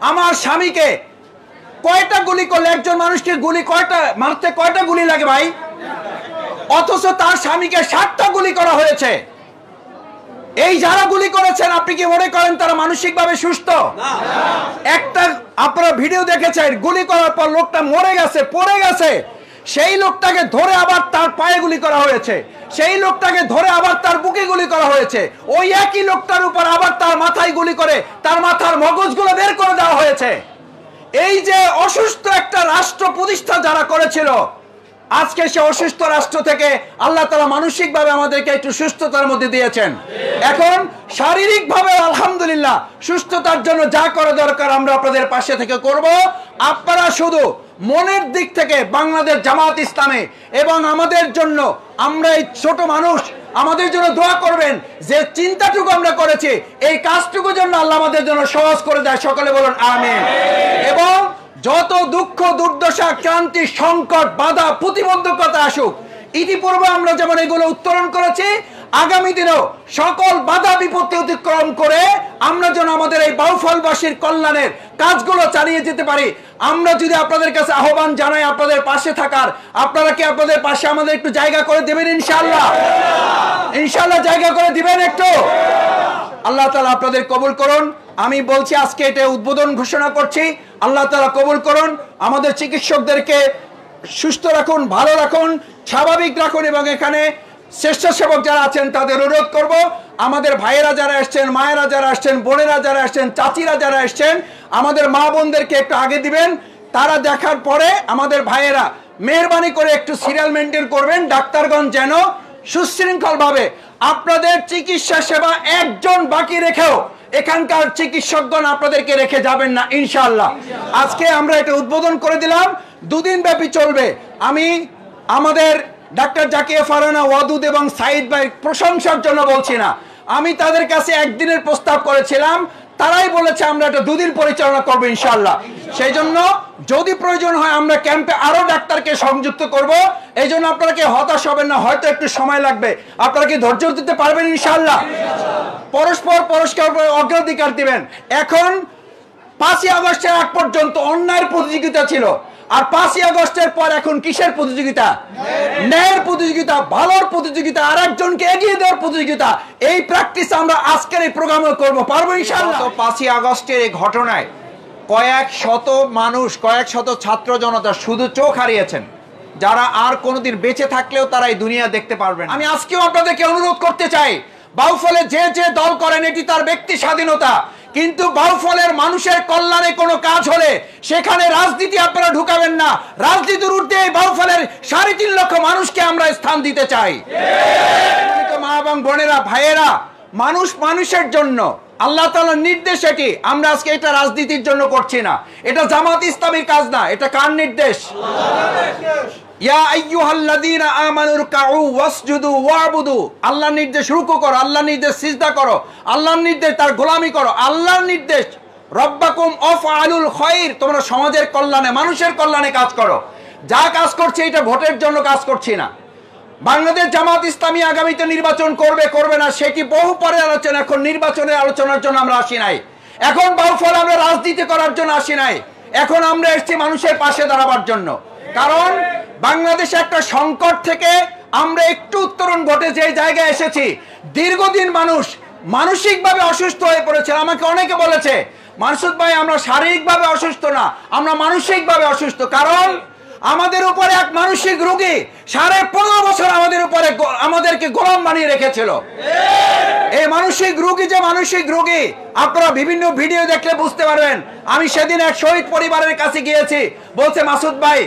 আমার স্বামীকে কয়টা গুলি করলে, একজন মানুষকে গুলি কয়টা মারতে কয়টা গুলি লাগে ভাই? অথচ তার স্বামীকে 60টা গুলি করা হয়েছে। এই যারা গুলি করেছেন আপনি কি মনে করেন তারা মানসিকভাবে সুস্থ? একটা আপনারা ভিডিও দেখেছেন, গুলি করার পর লোকটা মরে গেছে, পড়ে গেছে, সেই লোকটাকে ধরে আবার তার পায়ে গুলি করা হয়েছে, সেই লোকটাকে ধরে আবার তার বুকে গুলি করা হয়েছে, ওই একই লোকটার উপর আবার তার মাথায় গুলি করে তার মাথার মগজগুলো বের করে দেওয়া হয়েছে। এই যে অসুস্থ একটা রাষ্ট্র প্রতিষ্ঠা যারা করেছিল, আজকে সে অসুস্থ রাষ্ট্র থেকে আল্লাহ তাআলা মানসিকভাবে আমাদেরকে একটু সুস্থতার মধ্যে দিয়েছেন। এখন শারীরিকভাবে আলহামদুলিল্লাহ সুস্থতার জন্য যা করা দরকার আমরা আপনাদের পাশে থেকে করব। আপনারা শুধু মনের দিক থেকে বাংলাদেশ জামাত ইসলামে এবং আমাদের জন্য, আমরা এই ছোট মানুষ, আমাদের জন্য দোয়া করবেন যে চিন্তাটুকু আমরা করেছি এই কাজটুকু জন্য আল্লাহ আমাদের জন্য সহজ করে দেয়। সকলে বলুন আমিন। এবং যত দুঃখ দুর্দশা ক্রান্তি সংকট বাধা প্রতিবন্ধকতা আসুক, ইতিপূর্বে আমরা যেমন এগুলো উত্তরণ করেছি, আগামী দিনেও সকল বাধা বিপত্তি অতিক্রম করে আমরা যেন আমাদের এই বাউফলবাসীর কল্যাণের কাজগুলো চালিয়ে যেতে পারি। আমরা যদি আপনাদের কাছে আহ্বান জানাই আপনাদের পাশে থাকার, আপনারা কি আপনাদের পাশে আমাদের একটু জায়গা করে দেবেন? ইনশাআল্লাহ, ইনশাআল্লাহ জায়গা করে দিবেন একটু। আল্লাহ তাআলা আপনাদের কবুল করুন। আমি বলছি আজকে এটা উদ্বোধন ঘোষণা করছি, আল্লাহ তাআলা কবুল করুন। আমাদের চিকিৎসকদেরকে সুস্থ রাখুন, ভালো রাখুন, স্বাভাবিক রাখুন। এবং এখানে স্বেচ্ছাসেবক যারা আছেন তাদের অনুরোধ করব, আমাদের ভাইয়েরা যারা আসছেন, মায়েরা যারা আসছেন, বোনেরা যারা আসছেন, চাচিরা যারা আসছেন, আমাদের মা বোনদেরকে একটু আগে দিবেন। তারা দেখার পরে আমাদের ভাইয়েরা মেহরবানি করে একটু সিরিয়াল মেনটেন করবেন। ডাক্তারগণ যেন সুশৃঙ্খলভাবে আপনাদের চিকিৎসা সেবা একজন বাকি রেখেও এখানকার চিকিৎসকগণ আপনাদেরকে রেখে যাবেন না ইনশাআল্লাহ। আজকে আমরা এটা উদ্বোধন করে দিলাম, 2 দিন ব্যাপী চলবে। আমি আমাদের ডাক্তার জাকিয়া ফারহানা ওয়াদুদ এবং সাইদ ভাই প্রশংসার জন্য বলছি না, আমি তাদের কাছে একদিনের প্রস্তাব করেছিলাম, তারাই বলেছে আমরা এটা 2 দিন পরিচালনা করবো ইনশাআল্লাহ। সেই জন্য যদি প্রয়োজন হয় আমরা ক্যাম্পে আরো ডাক্তারকে সংযুক্ত করব। এই জন্য আপনারা কি হতাশ হবেন না, হয়তো একটু সময় লাগবে, আপনারা কি ধৈর্য দিতে পারবেন ইনশাআল্লাহ? পরস্পর অগ্রাধিকার দিবেন। এখন 5ই আগস্টের আগ পর্যন্ত অন্যায়ের প্রতিযোগিতা ছিল, আর 5ই আগস্টের পর এখন কিসের প্রতিযোগিতা? ন্যায়ের প্রতিযোগিতা, ভালোর প্রতিযোগিতা, আর একজনকে এগিয়ে দেওয়ার প্রতিযোগিতা। এই প্র্যাকটিস আমরা আজকের এই প্রোগ্রামে করব, পারবো ইনশাআল্লাহ। 5ই আগস্টের এই ঘটনায় কয়েক শত মানুষ, কয়েক শত ছাত্র জনতা শুধু চোখ হারিয়েছেন, যারা আর কোনোদিন বেঁচে থাকলেও তারা এই দুনিয়া দেখতে পারবেন। আমি আজকেও আপনাদেরকে অনুরোধ করতে চাই, বাউফলে যে যে দল করেন এটি তার ব্যক্তি স্বাধীনতা, কিন্তু বাউফলের মানুষের কল্যাণে কোনো কাজ হলে সেখানে রাজনীতি আপনারা ঢুকাবেন না। রাজনীতির ঊর্ধ্বে এই বাউফলের 3.5 লক্ষ মানুষকে আমরা স্থান দিতে চাই। মা এবং বোনেরা, ভাইয়েরা, মানুষ মানুষের জন্য আল্লাহ তাআলার নির্দেশ এটি। আমরা আজকে এটা রাজনীতির জন্য করছি না, এটা জামাত ইসলামীর কাজ না, এটা কার নির্দেশ? ইয়া আইয়ুহাল্লাযীনা আমানু রুকউ ওয়াসজুদু ওয়াবুদু। আল্লাহর নির্দেশ রুকু করো, আল্লাহর নির্দেশ সিজদা করো, আল্লাহর নির্দেশ তার গোলামি করো, আল্লাহর নির্দেশ রব্বাকুম আফআলুল খায়র, তোমরা সমাজের কল্যাণে মানুষের কল্যাণে কাজ করো। যা কাজ করছে এটা ভোটের জন্য কাজ করছি না। বাংলাদেশ জামাত ইসলামী আগামীতে নির্বাচন করবে করবে না সেটি বহু পরে আলোচনা, এখন নির্বাচনের আলোচনার জন্য আমরা আসি নাই। এখন বাউফল আমরা রাজনীতি করার জন্য আসি নাই, এখন আমরা এসেছি মানুষের পাশে দাঁড়াবার জন্য। কারণ বাংলাদেশে একটা সংকট থেকে আমরা একটু উত্তরণ ঘটে যে জায়গায় এসেছি। দীর্ঘদিন মানুষ মানসিকভাবে অসুস্থ হয়ে পড়েছে। আমাকে অনেকে বলেছে, মাসুদ ভাই আমরা শারীরিকভাবে অসুস্থ না, আমরা মানসিকভাবে অসুস্থ। কারণ আমাদের উপরে এক মানসিক রোগী 15.5 বছর আমাদেরকে গোলাম বানিয়ে রেখেছিল। এই মানসিক রোগী যে মানসিক রোগী আপনারা বিভিন্ন ভিডিও দেখলে বুঝতে পারবেন। আমি সেদিন এক শহীদ পরিবারের কাছে গিয়েছি, বলছে মাসুদ ভাই